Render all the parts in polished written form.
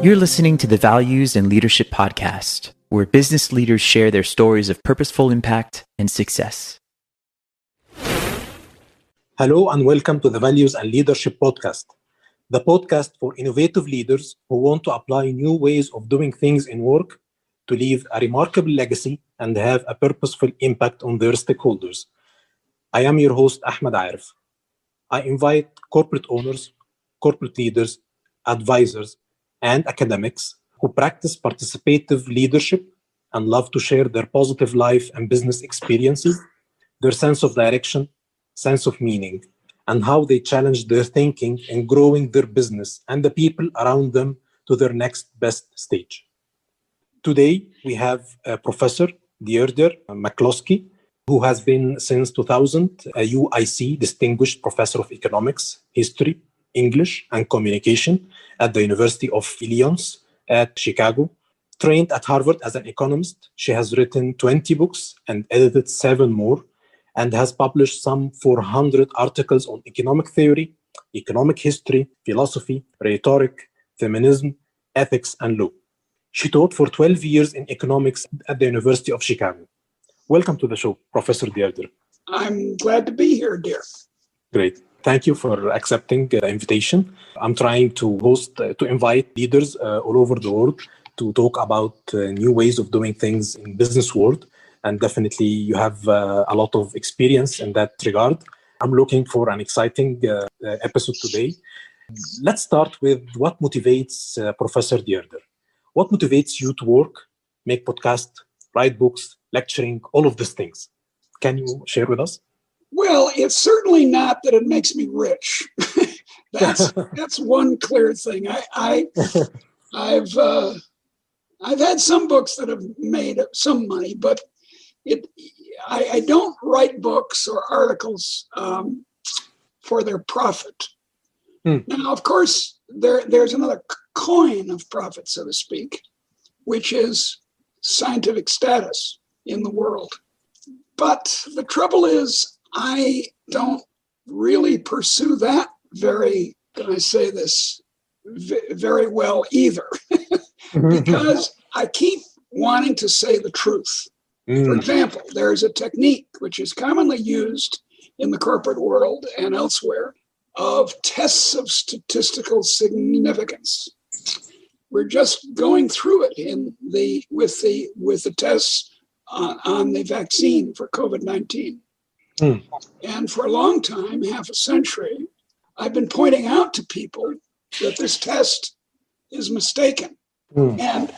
You're listening to the Values and Leadership Podcast, where business leaders share their stories of purposeful impact and success. Hello and welcome to the Values and Leadership Podcast, the podcast for innovative leaders who want to apply new ways of doing things in work to leave a remarkable legacy and have a purposeful impact on their stakeholders. I am your host, Ahmed Arif. I invite corporate owners, corporate leaders, advisors, and academics who practice participative leadership and love to share their positive life and business experiences, their sense of direction, sense of meaning, and how they challenge their thinking in growing their business and the people around them to their next best stage. Today, we have Professor Deirdre McCloskey, who has been since 2000 a UIC Distinguished Professor of Economics, History, English, and Communication at the University of Illinois at Chicago. Trained at Harvard as an economist, she has written 20 books and edited 7 more, and has published some 400 articles on economic theory, economic history, philosophy, rhetoric, feminism, ethics, and law. She taught for 12 years in economics at the University of Chicago. Welcome to the show, Professor Deirdre. I'm glad to be here, dear. Great. Thank you for accepting the invitation. I'm trying to invite leaders all over the world to talk about new ways of doing things in business world. And definitely you have a lot of experience in that regard. I'm looking for an exciting episode today. Let's start with what motivates Professor Deirdre. What motivates you to work, make podcasts, write books, lecturing, all of these things? Can you share with us? Well, it's certainly not that it makes me rich. That's one clear thing. I've had some books that have made some money, but I don't write books or articles for their profit. Now, of course, there's another coin of profit, so to speak, which is scientific status in the world. But the trouble is, I don't really pursue that very well either, because I keep wanting to say the truth. For example, there is a technique which is commonly used in the corporate world and elsewhere of tests of statistical significance. We're just going through it with the tests on the vaccine for COVID-19. And for a long time, half a century, I've been pointing out to people that this test is mistaken. And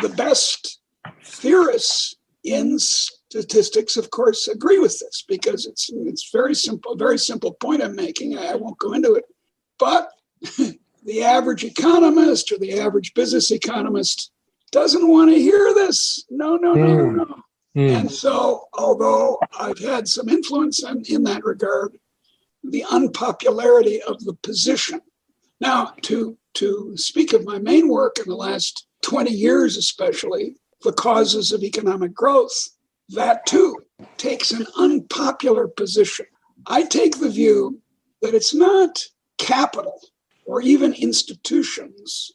the best theorists in statistics, of course, agree with this because it's very simple point I'm making. I won't go into it. But the average economist or the average business economist doesn't want to hear this. No. And so, although I've had some influence in that regard, the unpopularity of the position. Now, to speak of my main work in the last 20 years especially, the causes of economic growth, that too takes an unpopular position. I take the view that it's not capital or even institutions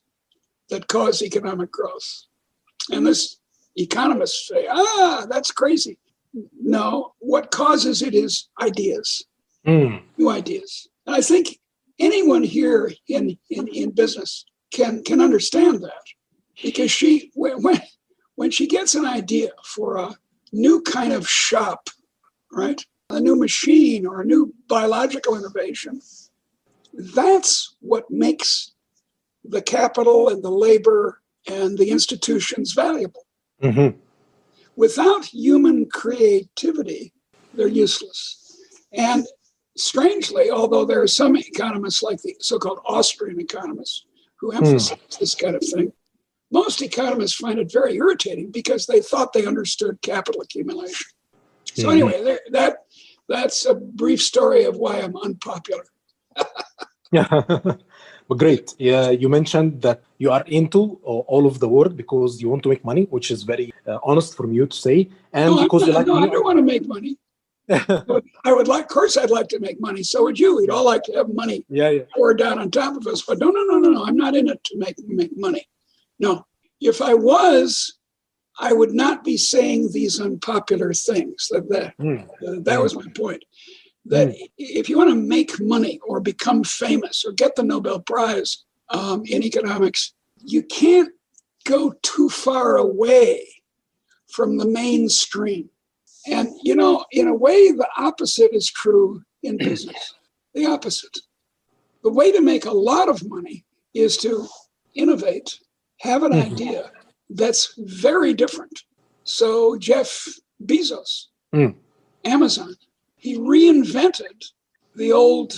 that cause economic growth. And this economists say, that's crazy. No, what causes it is ideas, new ideas. And I think anyone here in business can understand that, because when she gets an idea for a new kind of shop, right, a new machine or a new biological innovation, that's what makes the capital and the labor and the institutions valuable. Without human creativity, they're useless. And strangely, although there are some economists like the so-called Austrian economists who emphasize this kind of thing, most economists find it very irritating because they thought they understood capital accumulation. So anyway, that's a brief story of why I'm unpopular. Well, great. Yeah, you mentioned that you are into all of the work because you want to make money, which is very honest from you to say. And because you like money. I don't want to make money. Of course, I'd like to make money. So would you. We'd all like to have money poured down on top of us. But no. I'm not in it to make money. No. If I was, I would not be saying these unpopular things. That was my point. That if you want to make money or become famous or get the Nobel Prize in economics, you can't go too far away from the mainstream. And, in a way, the opposite is true in business. The opposite. The way to make a lot of money is to innovate, have an idea that's very different. So Jeff Bezos, Amazon, he reinvented the old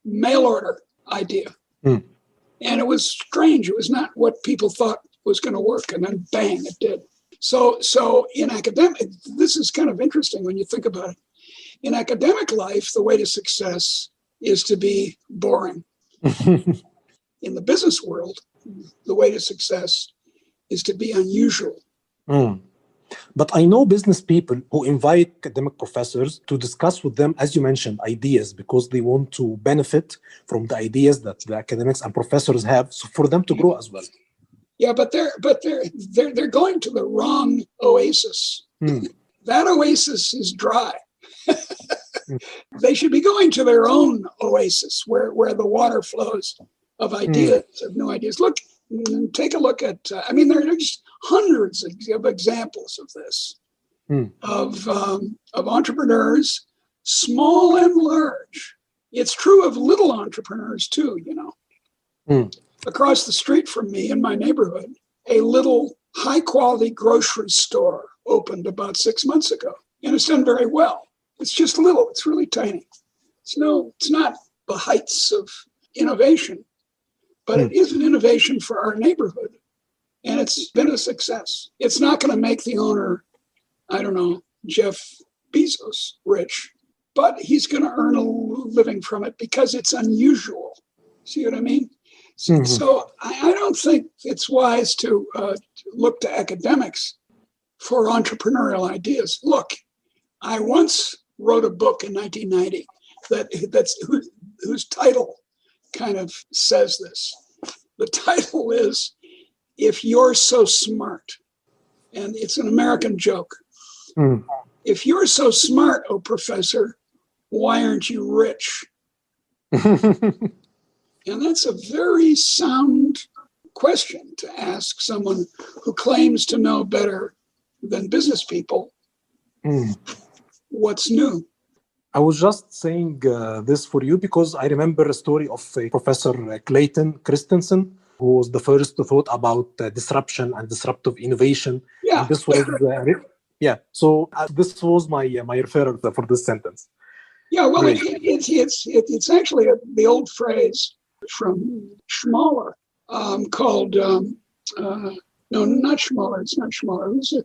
mail order idea. And it was strange. It was not what people thought was going to work. And then bang, it did. So in academic, this is kind of interesting when you think about it. In academic life, the way to success is to be boring. In the business world, the way to success is to be unusual. But I know business people who invite academic professors to discuss with them, as you mentioned, ideas, because they want to benefit from the ideas that the academics and professors have, so for them to grow as well. Yeah, but they're going to the wrong oasis. That oasis is dry. They should be going to their own oasis where the water flows of ideas, of new ideas. Look, take a look at, there are just hundreds of examples of this, of entrepreneurs, small and large. It's true of little entrepreneurs too, Across the street from me in my neighborhood, a little high-quality grocery store opened about 6 months ago, and it's done very well. It's just little. It's really tiny. It's not the heights of innovation, but it is an innovation for our neighborhood, and it's been a success. It's not going to make the owner, Jeff Bezos rich, but he's going to earn a living from it because it's unusual. See what I mean? So I don't think it's wise to look to academics for entrepreneurial ideas. Look, I once wrote a book in 1990 whose title kind of says this. The title is "If You're So Smart," and it's an American joke. If you're so smart, oh professor, why aren't you rich? And that's a very sound question to ask someone who claims to know better than business people. What's new? I was just saying this for you because I remember a story of Professor Clayton Christensen, who was the first to thought about disruption and disruptive innovation. Yeah. And this was So this was my referral for this sentence. Yeah. Well, it's actually the old phrase from Schmoller called no, not Schmoller. It's not Schmoller. I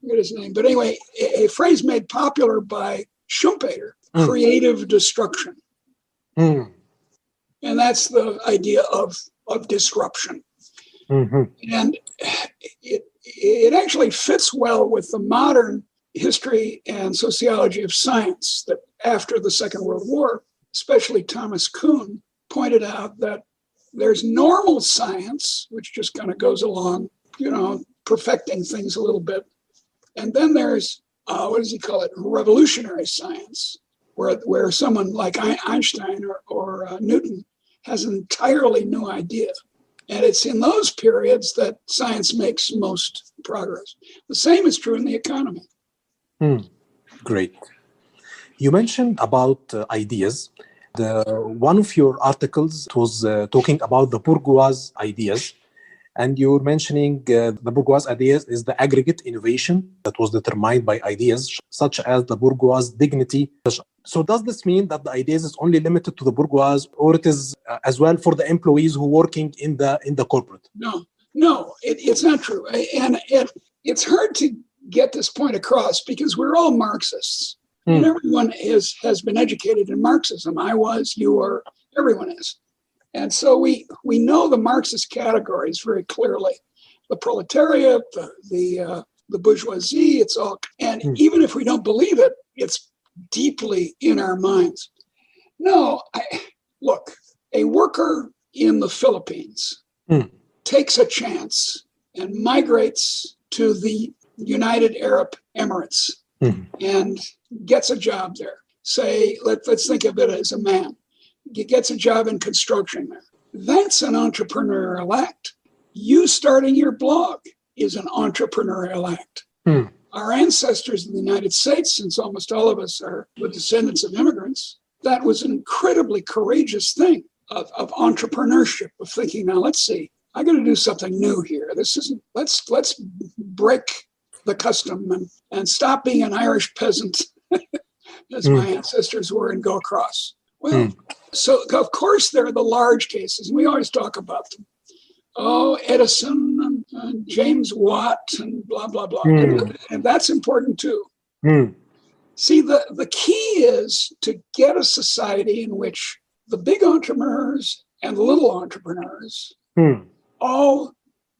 forget his name. But anyway, a phrase made popular by Schumpeter, creative destruction. And that's the idea of disruption. And it actually fits well with the modern history and sociology of science that after the Second World War, especially Thomas Kuhn, pointed out that there's normal science, which just kind of goes along, perfecting things a little bit. And then there's, what does he call it? Revolutionary science, where someone like Einstein or Newton has an entirely new idea. And it's in those periods that science makes most progress. The same is true in the economy. Great. You mentioned about ideas. One of your articles was talking about the bourgeois ideas. And you were mentioning the bourgeois ideas is the aggregate innovation that was determined by ideas, such as the bourgeois dignity. So does this mean that the ideas is only limited to the bourgeois, or it is as well for the employees who are working in the corporate? No, it's not true. And it's hard to get this point across because we're all Marxists. And everyone has been educated in Marxism. I was, you were, everyone is. And so we know the Marxist categories very clearly. The proletariat, the bourgeoisie, it's all, and even if we don't believe it, it's deeply in our minds. No, look, a worker in the Philippines takes a chance and migrates to the United Arab Emirates and gets a job there. Say, let's think of it as a man. He gets a job in construction there. That's an entrepreneurial act. You starting your blog is an entrepreneurial act. Our ancestors in the United States, since almost all of us are the descendants of immigrants, that was an incredibly courageous thing of entrepreneurship, of thinking, now let's see, I got to do something new here. This isn't, let's break the custom and stop being an Irish peasant as my ancestors were and go across. Well, so of course there are the large cases, and we always talk about them. Oh, Edison and James Watt and blah, blah, blah. And that's important too. See, the key is to get a society in which the big entrepreneurs and the little entrepreneurs all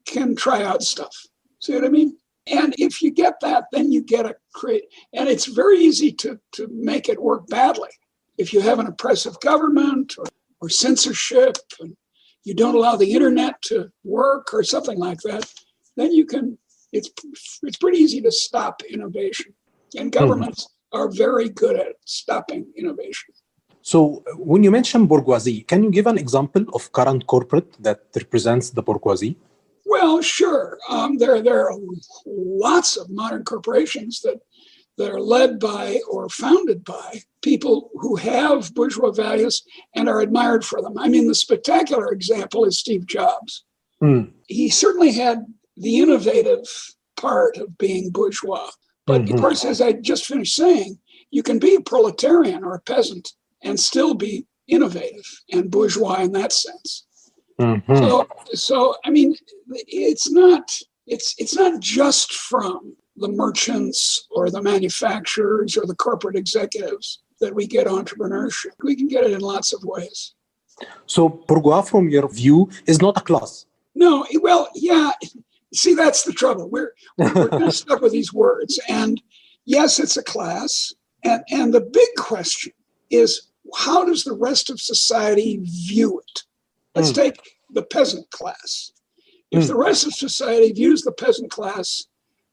can try out stuff. See what I mean? And if you get that, then you get and it's very easy to make it work badly. If you have an oppressive government or censorship, and you don't allow the internet to work or something like that, then it's pretty easy to stop innovation. And governments are very good at stopping innovation. So when you mention bourgeoisie, can you give an example of current corporate that represents the bourgeoisie? Well, sure. There are lots of modern corporations that are led by or founded by people who have bourgeois values and are admired for them. I mean, the spectacular example is Steve Jobs. He certainly had the innovative part of being bourgeois. But of course, as I just finished saying, you can be a proletarian or a peasant and still be innovative and bourgeois in that sense. So I mean, it's not just from the merchants or the manufacturers or the corporate executives that we get entrepreneurship. We can get it in lots of ways. So bourgeois, from your view, is not a class? No, well, yeah. See, that's the trouble. We're kind of stuck with these words. And yes, it's a class. And the big question is, how does the rest of society view it? Let's take the peasant class. If the rest of society views the peasant class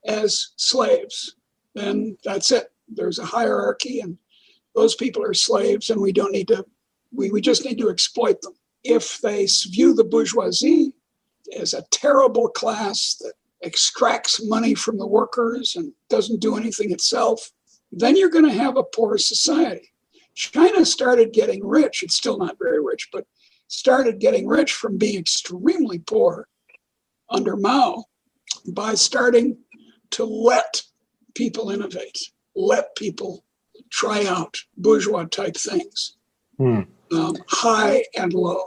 as slaves, then that's it. There's a hierarchy, and those people are slaves, and we just need to exploit them. If they view the bourgeoisie as a terrible class that extracts money from the workers and doesn't do anything itself, then you're going to have a poor society. China started getting rich. It's still not very rich, but started getting rich from being extremely poor under Mao by starting to let people innovate, let people try out bourgeois type things, high and low.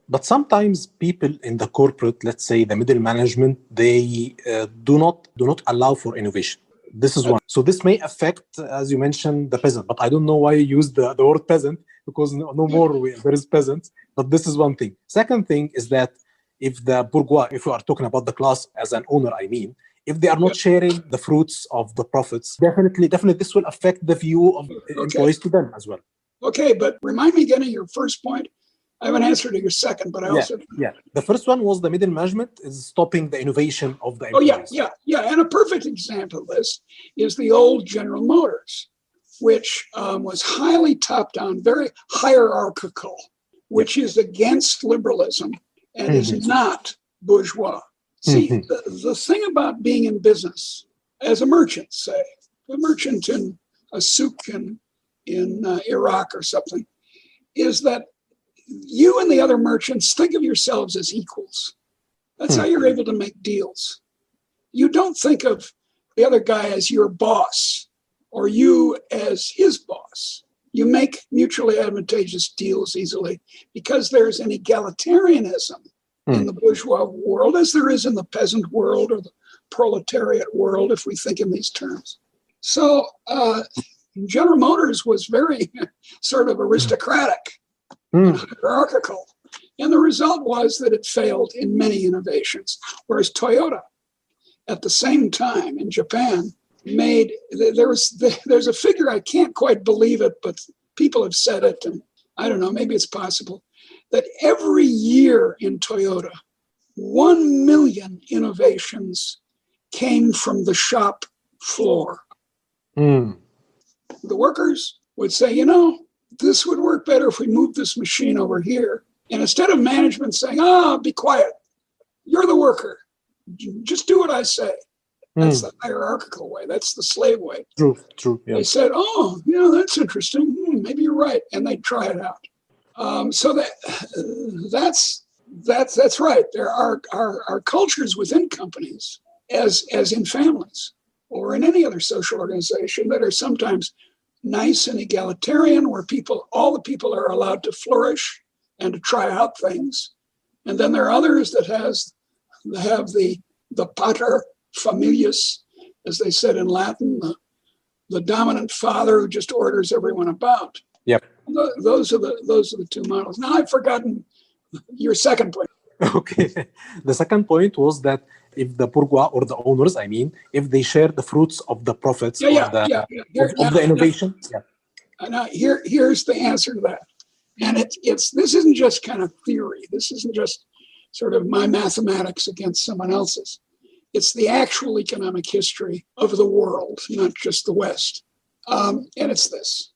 But sometimes people in the corporate, let's say the middle management, they do not allow for innovation. This is one. So this may affect, as you mentioned, the peasant. But I don't know why you use the word peasant, because no more there is peasants. But this is one thing. Second thing is that if the bourgeois, if we are talking about the class as an owner, I mean, if they are not sharing the fruits of the profits, definitely this will affect the view of employees to them as well. Okay, but remind me again of your first point. I haven't answered your second, but I also... Yeah, the first one was the middle management is stopping the innovation of the employees. Yeah. And a perfect example of this is the old General Motors, which was highly top-down, very hierarchical, which is against liberalism and is not bourgeois. See, the thing about being in business, as a merchant, say, a merchant in a souk in Iraq or something, is that you and the other merchants think of yourselves as equals. That's how you're able to make deals. You don't think of the other guy as your boss or you as his boss. You make mutually advantageous deals easily because there's an egalitarianism in the bourgeois world, as there is in the peasant world or the proletariat world, if we think in these terms. So General Motors was very sort of aristocratic and hierarchical. And the result was that it failed in many innovations. Whereas Toyota, at the same time in Japan, there's a figure, I can't quite believe it, but people have said it, and I don't know, maybe it's possible, that every year in Toyota, 1 million innovations came from the shop floor. The workers would say, you know, this would work better if we moved this machine over here. And instead of management saying, be quiet, you're the worker, just do what I say. That's the hierarchical way. That's the slave way. True. Yeah. They said, that's interesting. Maybe you're right. And they'd try it out. So that's right. There are cultures within companies, as in families or in any other social organization, that are sometimes nice and egalitarian, where all the people are allowed to flourish and to try out things. And then there are others that have the pater familias, as they said in Latin, the dominant father who just orders everyone about. Yep. Those are the two models. Now I've forgotten your second point. Okay. The second point was that if the bourgeois or the owners, if they share the fruits of the profits of the innovation. Now here's the answer to that. And this isn't just kind of theory. This isn't just sort of my mathematics against someone else's. It's the actual economic history of the world, not just the West. And it's this.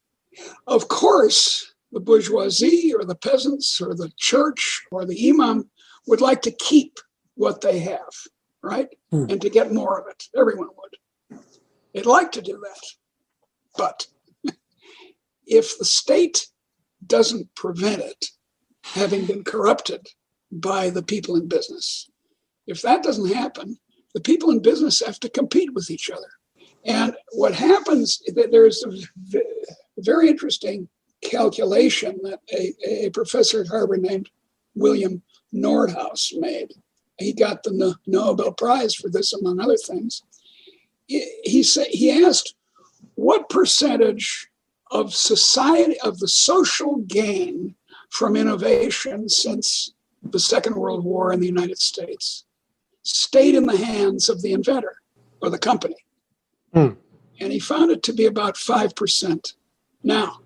Of course, the bourgeoisie or the peasants or the church or the imam would like to keep what they have, right? And to get more of it. Everyone would. They'd like to do that. But if the state doesn't prevent it, having been corrupted by the people in business, if that doesn't happen, the people in business have to compete with each other. And what happens, there's a very interesting calculation that a professor at Harvard named William Nordhaus made. He got the Nobel Prize for this, among other things. He asked, what percentage of society, of the social gain from innovation since the Second World War in the United States stayed in the hands of the inventor or the company? And he found it to be about 5%. Now,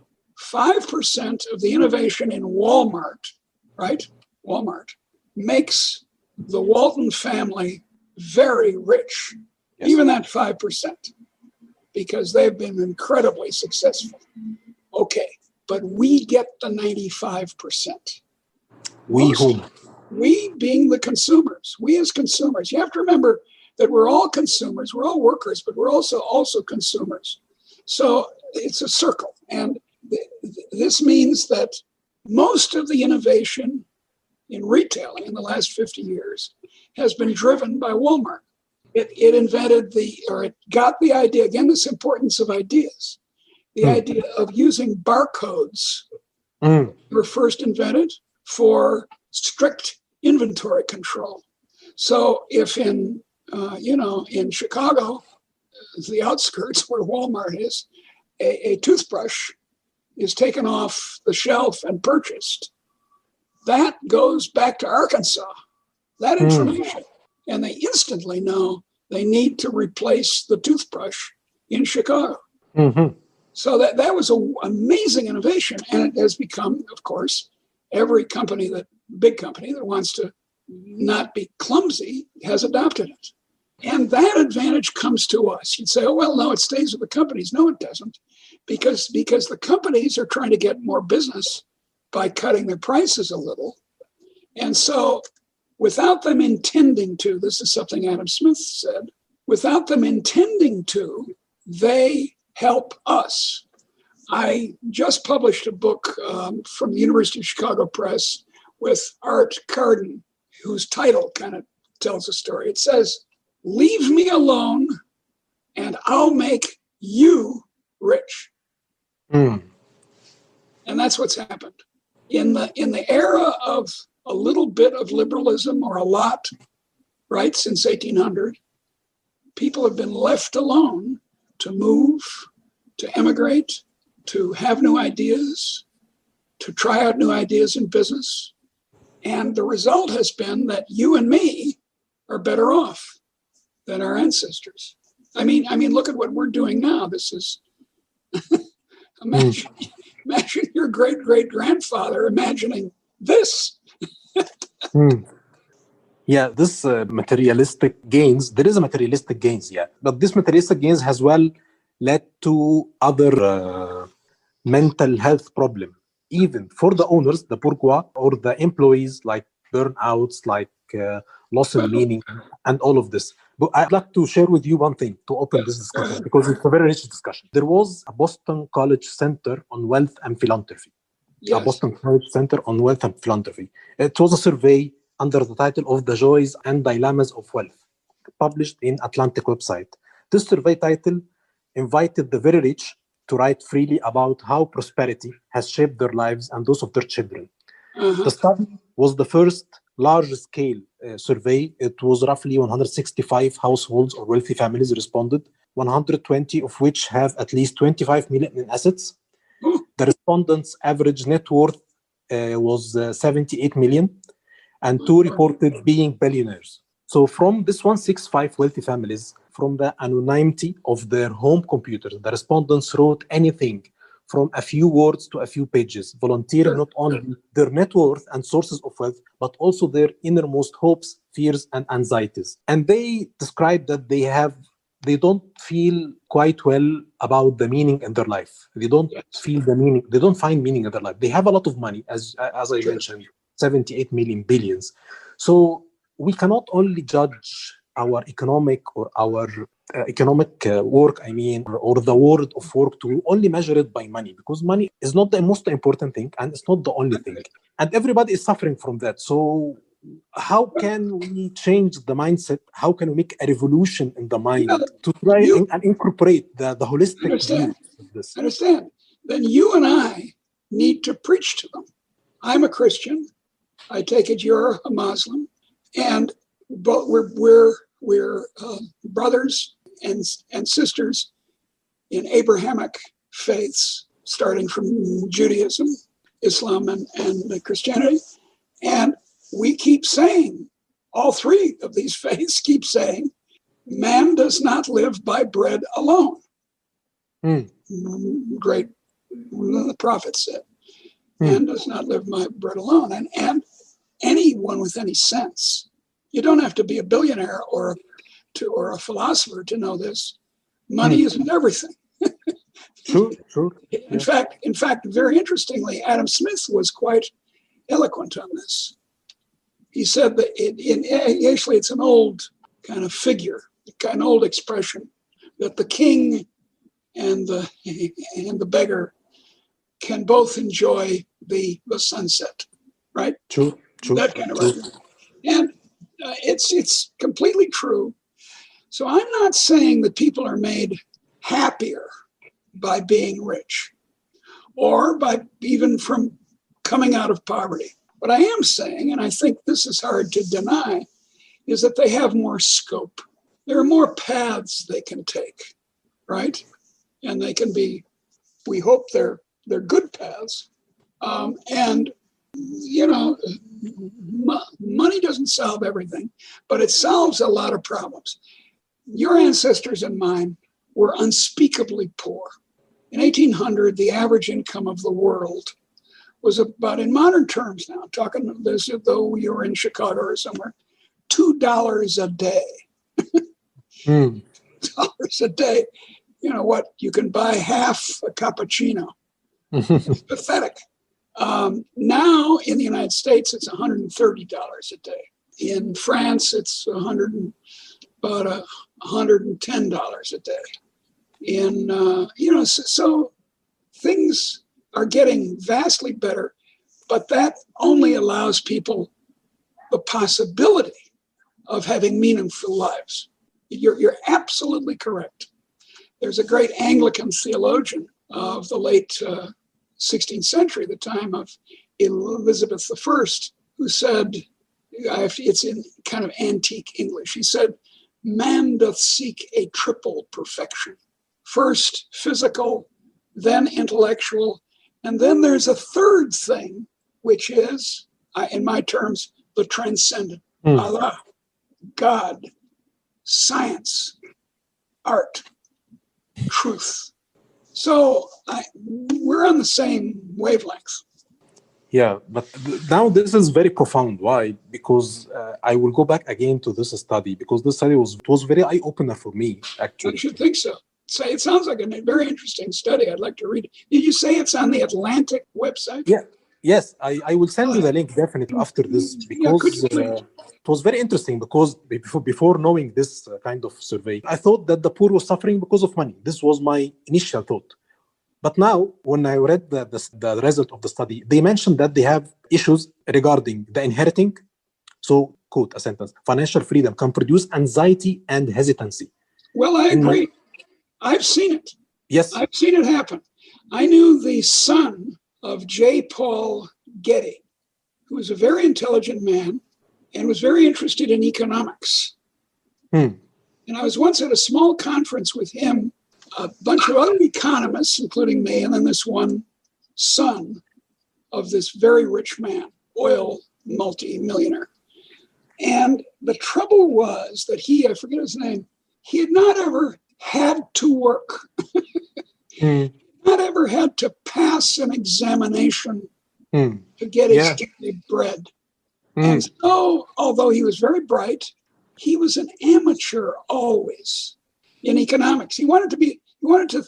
5% of the innovation in Walmart, right? Walmart makes the Walton family very rich, even that 5%, because they've been incredibly successful. Okay, but we get the 95%. We whom? We being the consumers, we as consumers. You have to remember that we're all consumers, we're all workers, but we're also consumers. So it's a circle. And this means that most of the innovation in retailing in the last 50 years has been driven by Walmart. It invented it got the idea, again, this importance of ideas, the idea of using barcodes were first invented for strict inventory control. So if in Chicago, the outskirts where Walmart is, a toothbrush is taken off the shelf and purchased, that goes back to Arkansas, that information. And they instantly know they need to replace the toothbrush in Chicago. So that was an amazing innovation. And it has become, of course, every big company that wants to not be clumsy has adopted it. And that advantage comes to us. You'd say, oh, well, no, it stays with the companies. No, it doesn't. Because the companies are trying to get more business by cutting their prices a little. And so without them intending to, this is something Adam Smith said, without them intending to, they help us. I just published a book from the University of Chicago Press with Art Carden, whose title kind of tells a story. It says, "Leave me alone and I'll make you rich." And that's what's happened. In the era of a little bit of liberalism, or a lot, right, since 1800, people have been left alone to move, to emigrate, to have new ideas, to try out new ideas in business. And the result has been that you and me are better off than our ancestors. I mean, look at what we're doing now. This is, imagine your great-great-grandfather imagining this. Yeah, this materialistic gains, there is a materialistic gains, yeah. But this materialistic gains has well led to other mental health problem, even for the owners, the bourgeois, or the employees, like burnouts, like loss in Well, meaning, and all of this. But I'd like to share with you one thing to open this go discussion, ahead. because it's a very rich discussion. There was a Boston College Center on Wealth and Philanthropy. A Yes. Boston College Center on Wealth and Philanthropy. It was a survey under the title of The Joys and Dilemmas of Wealth, published in Atlantic website. This survey title invited the very rich to write freely about how prosperity has shaped their lives and those of their children. The study was the first large-scale survey. It was roughly 165 households or wealthy families responded, 120 of which have at least 25 million in assets. The respondents' average net worth was 78 million, and two reported being billionaires. So from this 165 wealthy families, from the anonymity of their home computers, the respondents wrote anything from a few words to a few pages, volunteering not only their net worth and sources of wealth, but also their innermost hopes, fears, and anxieties. And they describe that they don't feel quite well about the meaning in their life. They don't feel the meaning. They don't find meaning in their life. They have a lot of money, as I mentioned, 78 million billions. So we cannot only judge our economic or our economic work, or the world of work, to only measure it by money, because money is not the most important thing and it's not the only thing. And everybody is suffering from that. So how can we change the mindset? How can we make a revolution in the mind to try and incorporate the holistic view of this? Understand. Then you and I need to preach to them. I'm a Christian. I take it you're a Muslim, and but we're brothers and sisters in Abrahamic faiths, starting from Judaism, Islam, and Christianity. And we keep saying, all three of these faiths keep saying, man does not live by bread alone. Great, the prophet said, man does not live by bread alone. And anyone with any sense, you don't have to be a billionaire or a philosopher to know this. Money isn't everything. True. In fact, very interestingly, Adam Smith was quite eloquent on this. He said that actually it's an old kind of figure, an old expression, that the king and the beggar can both enjoy the sunset, right? True. That kind of argument. And it's completely true. So I'm not saying that people are made happier by being rich or by even from coming out of poverty. What I am saying, and I think this is hard to deny, is that they have more scope. There are more paths they can take, right? And they can be, we hope they're good paths. And, you know, money doesn't solve everything, but it solves a lot of problems. Your ancestors and mine were unspeakably poor. In 1800, the average income of the world was about, in modern terms now, talking as though you were in Chicago or somewhere, $2 a day. $2 a day. You know what? You can buy half a cappuccino. It's pathetic. Now in the United States, it's $130 a day. In France, it's about $110 a day. So things are getting vastly better, but that only allows people the possibility of having meaningful lives. You're absolutely correct. There's a great Anglican theologian of the late 16th century, the time of Elizabeth I, who said, it's in kind of antique English, he said, man doth seek a triple perfection. First physical, then intellectual, and then there's a third thing, which is, in my terms, the transcendent. Allah, God, science, art, truth. So we're on the same wavelength. Yeah, but now this is very profound. Why? Because I will go back again to this study, because this study was very eye opener for me, I actually. should think so. Say it sounds like a very interesting study. I'd like to read it. Did you say it's on the Atlantic website? Yeah. Yes, I will send you the link definitely after this, because it was very interesting. Because before knowing this kind of survey, I thought that the poor was suffering because of money. This was my initial thought. But now, when I read the result of the study, they mentioned that they have issues regarding the inheriting. So, quote a sentence: financial freedom can produce anxiety and hesitancy. Well, I agree. I've seen it. Yes. I've seen it happen. I knew the son of J. Paul Getty, who was a very intelligent man and was very interested in economics. And I was once at a small conference with him, a bunch of other economists, including me, and then this one son of this very rich man, oil multi-millionaire. And the trouble was that I forget his name, he had not ever had to work. Not ever had to pass an examination to get his daily bread. And so, although he was very bright, he was an amateur always in economics. He wanted to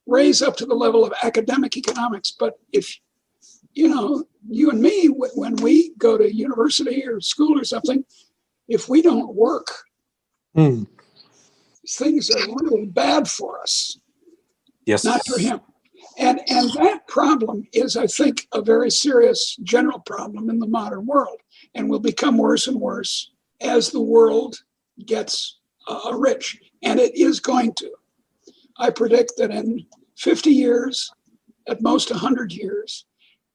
raise up to the level of academic economics. But if, you and me, when we go to university or school or something, if we don't work, things are really bad for us. Yes. Not for him. And that problem is, I think, a very serious general problem in the modern world, and will become worse and worse as the world gets rich. And it is going to. I predict that in 50 years, at most 100 years,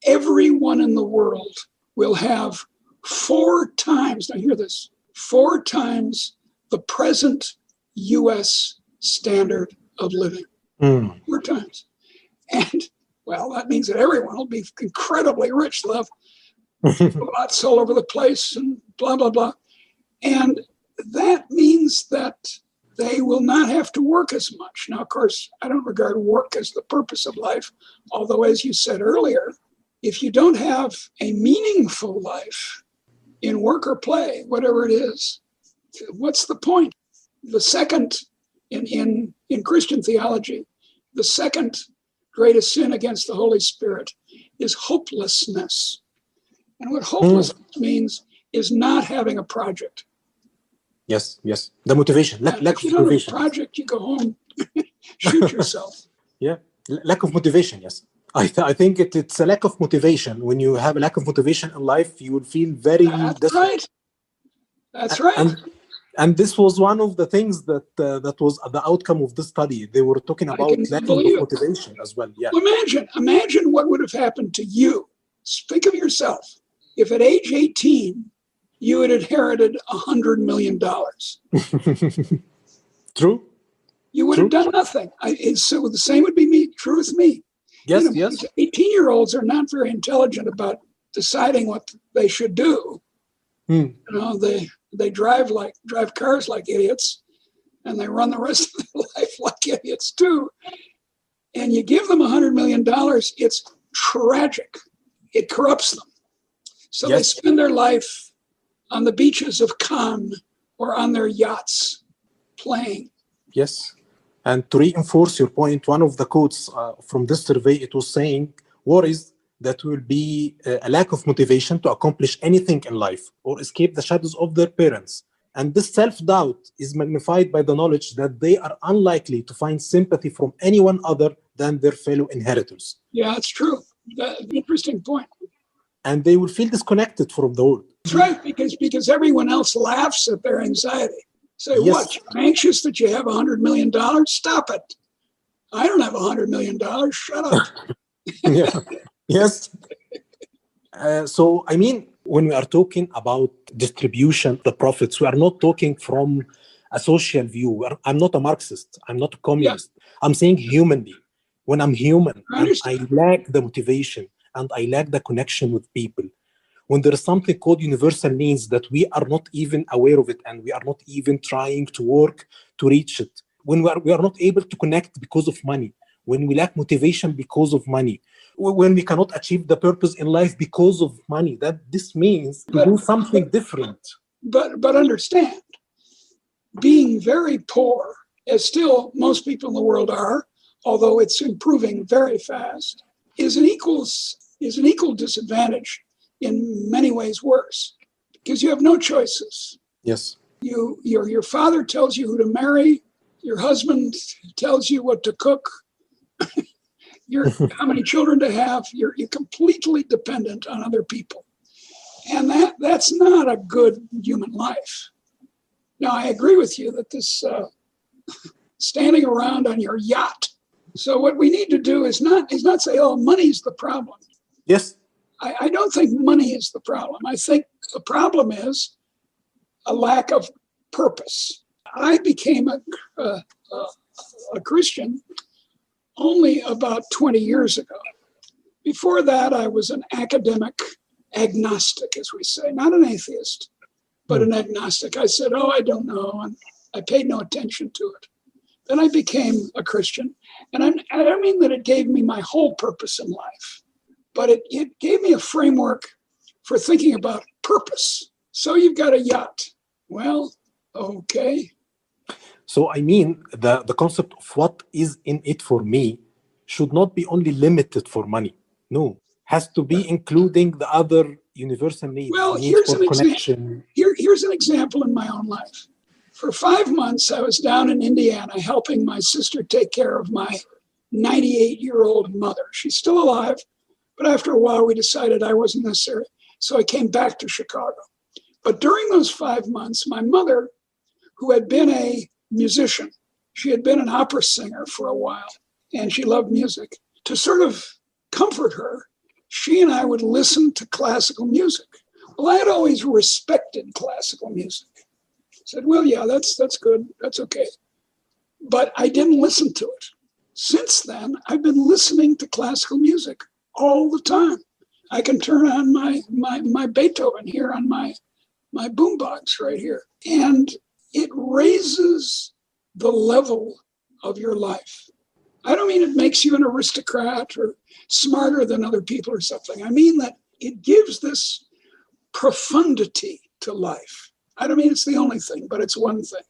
everyone in the world will have 4 times, now hear this, 4 times the present U.S. standard of living. 4 times. And, well, that means that everyone will be incredibly rich. They'll have lots all over the place and blah, blah, blah. And that means that they will not have to work as much. Now, of course, I don't regard work as the purpose of life. Although, as you said earlier, if you don't have a meaningful life in work or play, whatever it is, what's the point? The second, in Christian theology, the second greatest sin against the Holy Spirit is hopelessness. And what hopelessness means is not having a project. Yes. The motivation. Lack of motivation. If you don't have a project, you go home, shoot yourself. Yeah. Lack of motivation, yes. I think it's a lack of motivation. When you have a lack of motivation in life, you will feel very desperate. That's right. And this was one of the things that was the outcome of this study. They were talking about lack of motivation as well. Yeah. Well, imagine what would have happened to you. Think of yourself. If at age 18, you had inherited $100 million. True. You would have done nothing. So the same would be true with me. Yes. 18-year-olds are not very intelligent about deciding what they should do. They drive cars like idiots, and they run the rest of their life like idiots too. And you give them $100 million, it's tragic. It corrupts them. So they spend their life on the beaches of Cannes or on their yachts playing. Yes. And to reinforce your point, one of the quotes from this survey, it was saying, worries that will be a lack of motivation to accomplish anything in life or escape the shadows of their parents. And this self-doubt is magnified by the knowledge that they are unlikely to find sympathy from anyone other than their fellow inheritors. Yeah, it's true. That's an interesting point. And they will feel disconnected from the world. That's right, because everyone else laughs at their anxiety. Say, what, you're anxious that you have $100 million? Stop it. I don't have $100 million. Shut up. Yes. So, I mean, when we are talking about distribution, the profits, we are not talking from a social view. I'm not a Marxist. I'm not a communist. Yeah. I'm saying humanly. When I'm human, and I lack the motivation and I lack the connection with people, when there is something called universal needs that we are not even aware of it and we are not even trying to work to reach it, when we are not able to connect because of money, when we lack motivation because of money, when we cannot achieve the purpose in life because of money, that this means to do something different. But understand, being very poor, as still most people in the world are, although it's improving very fast, is an equal disadvantage, in many ways worse, because you have no choices. Yes. Your father tells you who to marry, your husband tells you what to cook, how many children to have. You're completely dependent on other people. And that's not a good human life. Now, I agree with you that this standing around on your yacht. So what we need to do is not say, oh, money's the problem. Yes. I don't think money is the problem. I think the problem is a lack of purpose. I became a Christian only about 20 years ago. Before that, I was an academic agnostic, as we say, not an atheist, but an agnostic. I said, oh, I don't know, and I paid no attention to it. Then I became a Christian, and I don't mean that it gave me my whole purpose in life, but it gave me a framework for thinking about purpose. So you've got a yacht. Well, okay. So I mean, the concept of what is in it for me should not be only limited for money. No, has to be including the other universal needs. Well, here's an example. Here's an example in my own life. For 5 months, I was down in Indiana helping my sister take care of my 98-year-old mother. She's still alive, but after a while, we decided I wasn't necessary. So I came back to Chicago. But during those 5 months, my mother, who had been a musician, she had been an opera singer for a while, and she loved music. To sort of comfort her, she and I would listen to classical music. Well, I had always respected classical music. I said, well, yeah, that's good. That's okay. But I didn't listen to it. Since then, I've been listening to classical music all the time. I can turn on my Beethoven here on my boombox right here. And it raises the level of your life. I don't mean it makes you an aristocrat or smarter than other people or something. I mean that it gives this profundity to life. I don't mean it's the only thing, but it's one thing.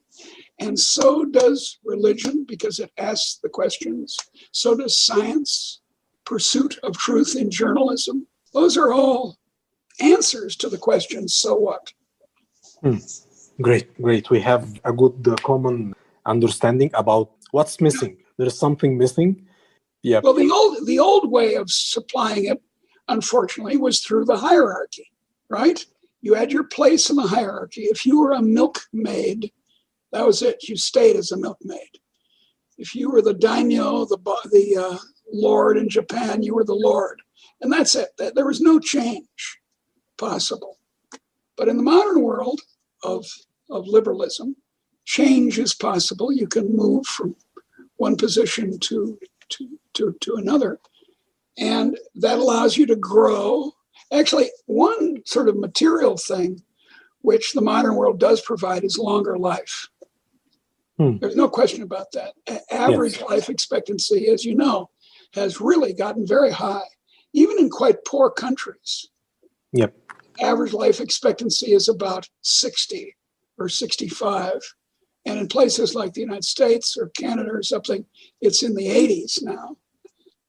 And so does religion, because it asks the questions. So does science, pursuit of truth in journalism. Those are all answers to the question, so what? Great. We have a good common understanding about what's missing. There's something missing. Yeah. Well, the old way of supplying it, unfortunately, was through the hierarchy, right? You had your place in the hierarchy. If you were a milkmaid, that was it. You stayed as a milkmaid. If you were the daimyo, the lord in Japan, you were the lord. And that's it. There was no change possible. But in the modern world of liberalism, change is possible. You can move from one position to another. And that allows you to grow. Actually, one sort of material thing which the modern world does provide is longer life. There's no question about that. Average life expectancy, as you know, has really gotten very high, even in quite poor countries. Yep. Average life expectancy is about 60 or 65. And in places like the United States or Canada or something, it's in the 80s now.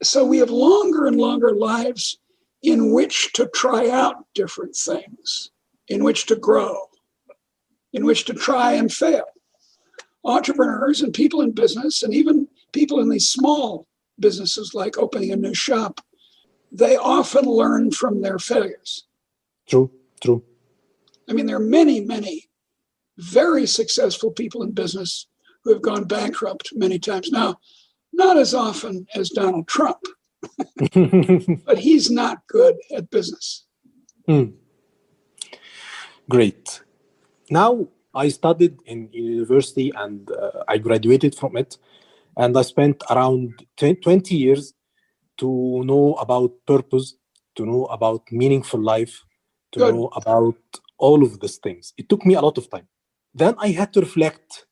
So we have longer and longer lives in which to try out different things, in which to grow, in which to try and fail. Entrepreneurs and people in business, and even people in these small businesses like opening a new shop, they often learn from their failures. True. I mean, there are many, many very successful people in business who have gone bankrupt many times. Now, not as often as Donald Trump, but he's not good at business. Great. Now, I studied in university and I graduated from it. And I spent around 20 years to know about purpose, to know about meaningful life, to know about all of these things. It took me a lot of time. Then I had to reflect,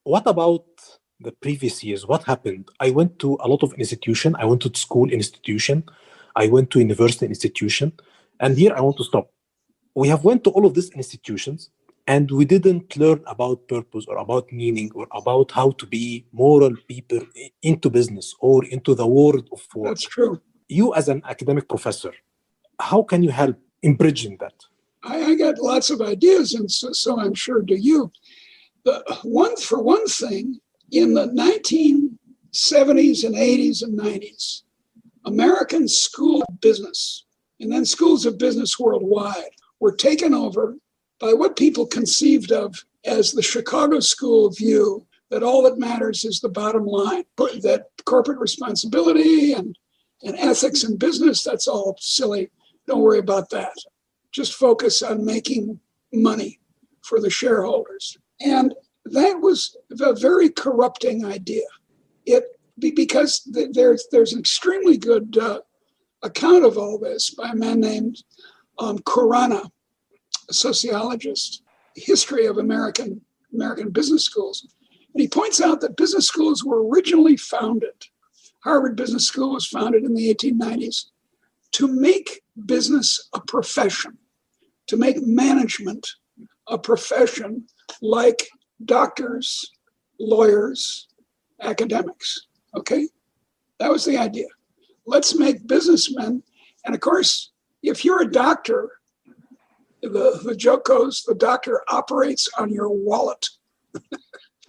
what about the previous years, what happened? I went to a lot of institution. I went to school institution. I went to university institution. And here I want to stop. We have went to all of these institutions and we didn't learn about purpose or about meaning or about how to be moral people into business or into the world of work. That's true. You as an academic professor, how can you help in bridging that? I got lots of ideas, and so I'm sure do you. For one thing, in the 1970s and 80s and 90s, American school of business, and then schools of business worldwide, were taken over by what people conceived of as the Chicago school view, that all that matters is the bottom line, that corporate responsibility and ethics in business, that's all silly. Don't worry about that. Just focus on making money for the shareholders. And that was a very corrupting idea. Because there's an extremely good account of all this by a man named Khurana, a sociologist, history of American business schools. And he points out that business schools were originally founded. Harvard Business School was founded in the 1890s to make business a profession, to make management a profession like doctors, lawyers, academics. Okay? That was the idea. Let's make businessmen. And of course, if you're a doctor, the joke goes, the doctor operates on your wallet.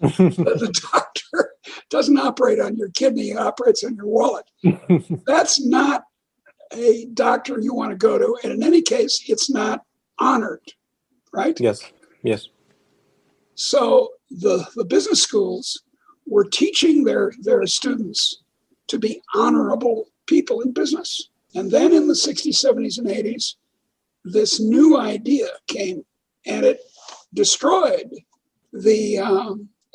The doctor doesn't operate on your kidney, he operates on your wallet. That's not a doctor you want to go to. And in any case, it's not honored, right? Yes. So the business schools were teaching their students to be honorable people in business. And then in the 60s, 70s, and 80s, this new idea came and it destroyed the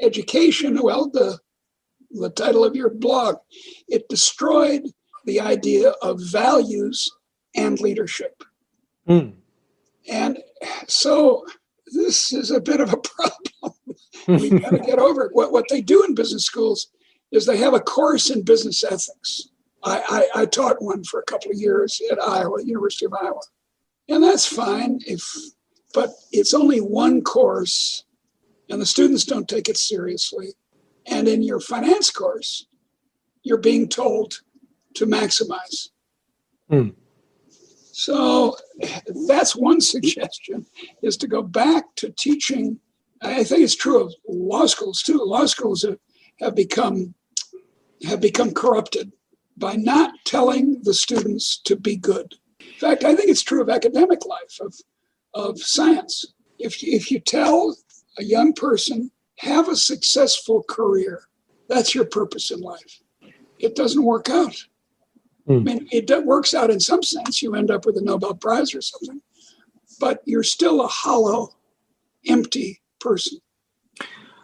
education, the title of your blog, it destroyed the idea of values and leadership. And so this is a bit of a problem. We've got to get over it. What they do in business schools is they have a course in business ethics. I taught one for a couple of years at University of Iowa. And that's fine, but it's only one course and the students don't take it seriously. And in your finance course, you're being told to maximize. So that's one suggestion, is to go back to teaching. I think it's true of law schools too. Law schools have become corrupted by not telling the students to be good. In fact, I think it's true of academic life, of science. If you tell a young person, have a successful career, that's your purpose in life, it doesn't work out. I mean, it works out in some sense. You end up with a Nobel Prize or something, but you're still a hollow, empty person.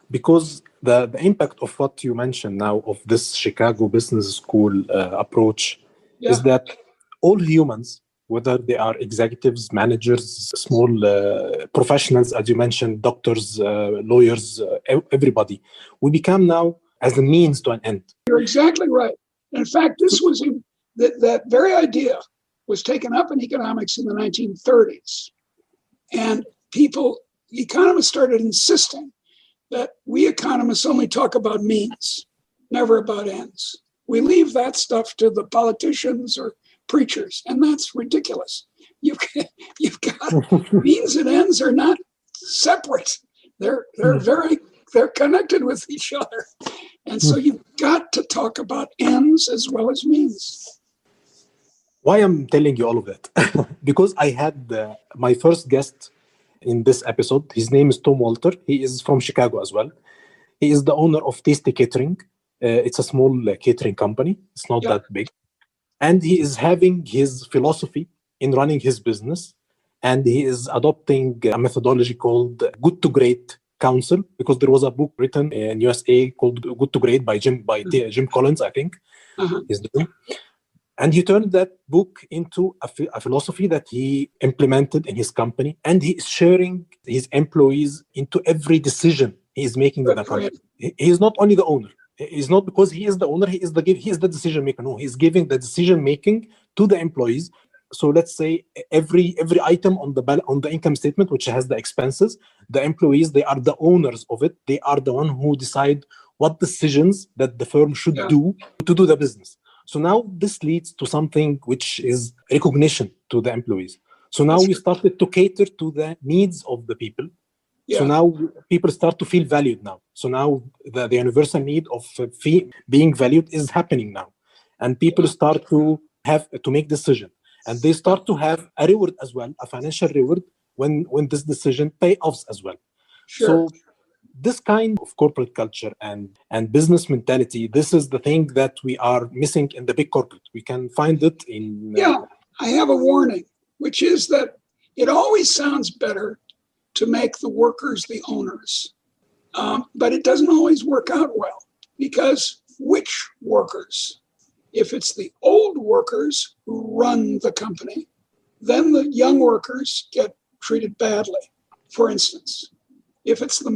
Because the impact of what you mentioned now of this Chicago Business School approach is that all humans, whether they are executives, managers, small professionals, as you mentioned, doctors, lawyers, everybody, we become now as a means to an end. You're exactly right. In fact, this was that very idea was taken up in economics in the 1930s. And economists started insisting that we economists only talk about means, never about ends. We leave that stuff to the politicians or preachers, and that's ridiculous. You've got means and ends are not separate. They're connected with each other. And so you've got to talk about ends as well as means. Why I'm telling you all of that? Because I had my first guest in this episode. His name is Tom Walter. He is from Chicago as well. He is the owner of Tasty Catering. It's a small catering company. It's not that big. And he is having his philosophy in running his business. And he is adopting a methodology called Good to Great Counsel, because there was a book written in USA called Good to Great by Jim Collins, I think. He's doing. And he turned that book into a philosophy that he implemented in his company. And he is sharing his employees into every decision he is making in the company. He is not only the owner. It's not because he is the owner, he is the decision maker. No, he's giving the decision making to the employees. So let's say every item on the income statement which has the expenses, the employees, they are the owners of it. They are the one who decide what decisions that the firm should do to do the business. So now this leads to something which is recognition to the employees. So now we started to cater to the needs of the people. So now people start to feel valued now. So now the universal need of being valued is happening now. And people start to have to make decisions. And they start to have a reward as well, a financial reward, when this decision pay off as well. Sure. So this kind of corporate culture and business mentality, this is the thing that we are missing in the big corporate. We can find it in... I have a warning, which is that it always sounds better to make the workers the owners. But it doesn't always work out well, because which workers? If it's the old workers who run the company, then the young workers get treated badly. For instance, if it's the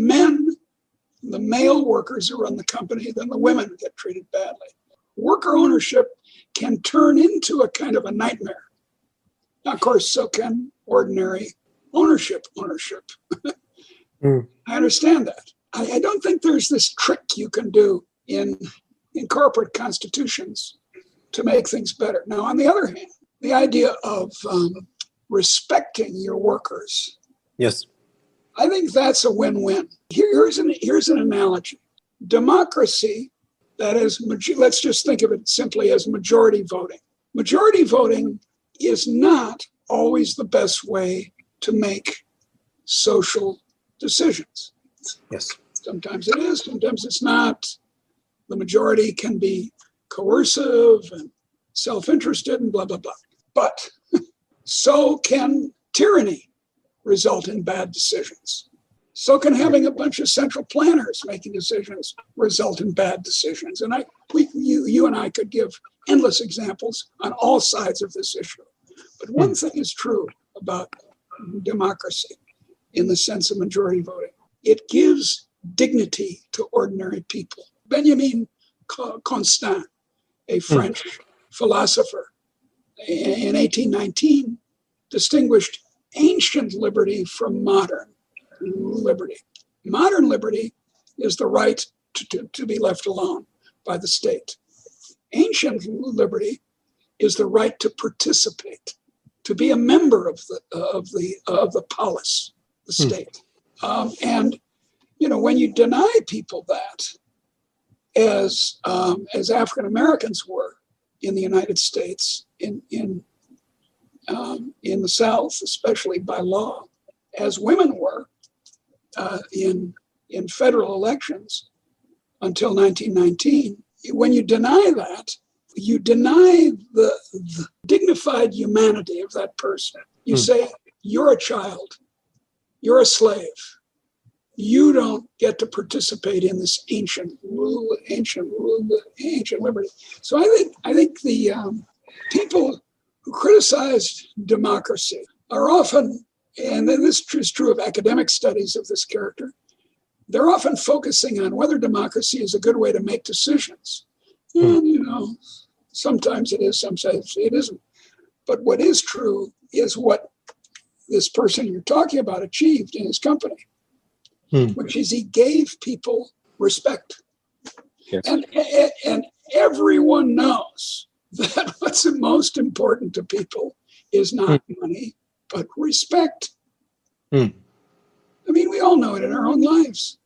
male workers who run the company, then the women get treated badly. Worker ownership can turn into a kind of a nightmare. Now, of course, so can ordinary ownership. I understand that. I don't think there's this trick you can do in corporate constitutions to make things better. Now, on the other hand, the idea of respecting your workers, yes, I think that's a win-win. Here's an analogy. Democracy, that is, let's just think of it simply as majority voting. Majority voting is not always the best way to make social decisions. Yes. Sometimes it is, sometimes it's not. The majority can be coercive and self-interested and blah, blah, blah. But so can tyranny result in bad decisions. So can having a bunch of central planners making decisions result in bad decisions. And you and I could give endless examples on all sides of this issue. But one thing is true about democracy in the sense of majority voting. It gives dignity to ordinary people. Benjamin Constant, a French philosopher, in 1819 distinguished ancient liberty from modern liberty. Modern liberty is the right to be left alone by the state. Ancient liberty is the right to participate, to be a member of the polis, the state. And when you deny people that, as African Americans were in the United States, in the South, especially by law, as women were in federal elections until 1919, when you deny that, you deny the dignified humanity of that person. You say, you're a child, you're a slave. You don't get to participate in this ancient liberty. So I think the people who criticize democracy are often, and this is true of academic studies of this character, they're often focusing on whether democracy is a good way to make decisions. And, sometimes it is, sometimes it isn't. But what is true is what this person you're talking about achieved in his company, which is he gave people respect. Yes. And everyone knows that what's most important to people is not money, but respect. I mean, we all know it in our own lives.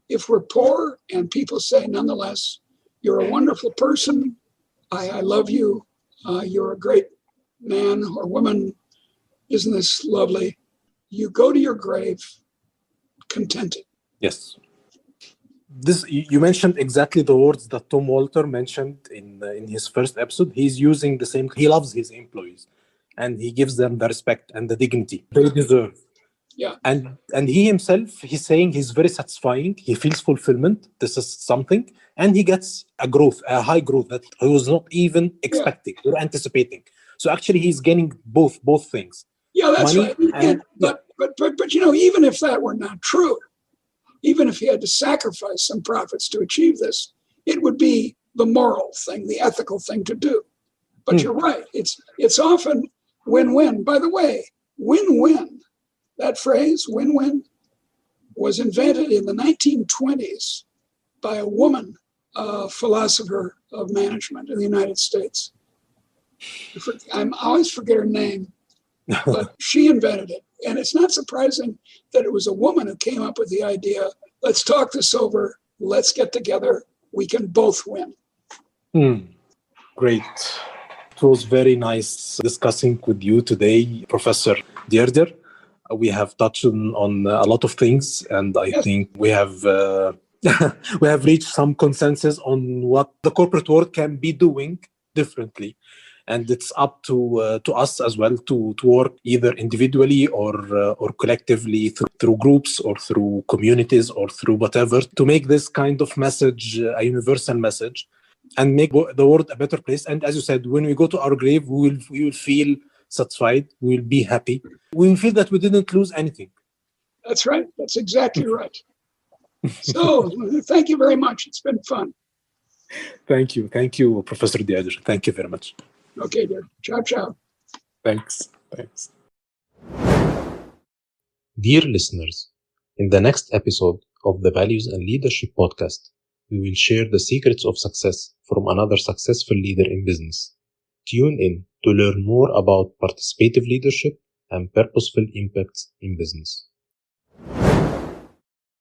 If we're poor and people say, nonetheless, you're a wonderful person, I love you, you're a great man or woman, isn't this lovely? You go to your grave contented. Yes. This you mentioned exactly the words that Tom Walter mentioned in his first episode. He's using the same. He loves his employees, and he gives them the respect and the dignity they deserve. Yeah. And he himself, he's saying he's very satisfying. He feels fulfillment. This is something, and he gets a high growth that he was not even expecting or anticipating. So actually, he's getting both things. Yeah, that's money right. But even if that were not true, even if he had to sacrifice some profits to achieve this, it would be the moral thing, the ethical thing to do. But you're right. It's often win-win. By the way, win-win, that phrase, win-win, was invented in the 1920s by a woman philosopher of management in the United States. I always forget her name, but she invented it. And it's not surprising that it was a woman who came up with the idea, let's talk this over, let's get together, we can both win. Great. It was very nice discussing with you today, Professor Deirdre. We have touched on a lot of things, and I think we have we have reached some consensus on what the corporate world can be doing differently. And it's up to us as well to work either individually or collectively through groups or through communities or through whatever to make this kind of message a universal message and make the world a better place. And as you said, when we go to our grave, we will feel satisfied. We will be happy. We will feel that we didn't lose anything. That's right. That's exactly right. So thank you very much. It's been fun. Thank you. Thank you, Professor Deirdre. Thank you very much. Okay, dear. Ciao, ciao. Thanks. Dear listeners, in the next episode of the Values and Leadership podcast, we will share the secrets of success from another successful leader in business. Tune in to learn more about participative leadership and purposeful impacts in business.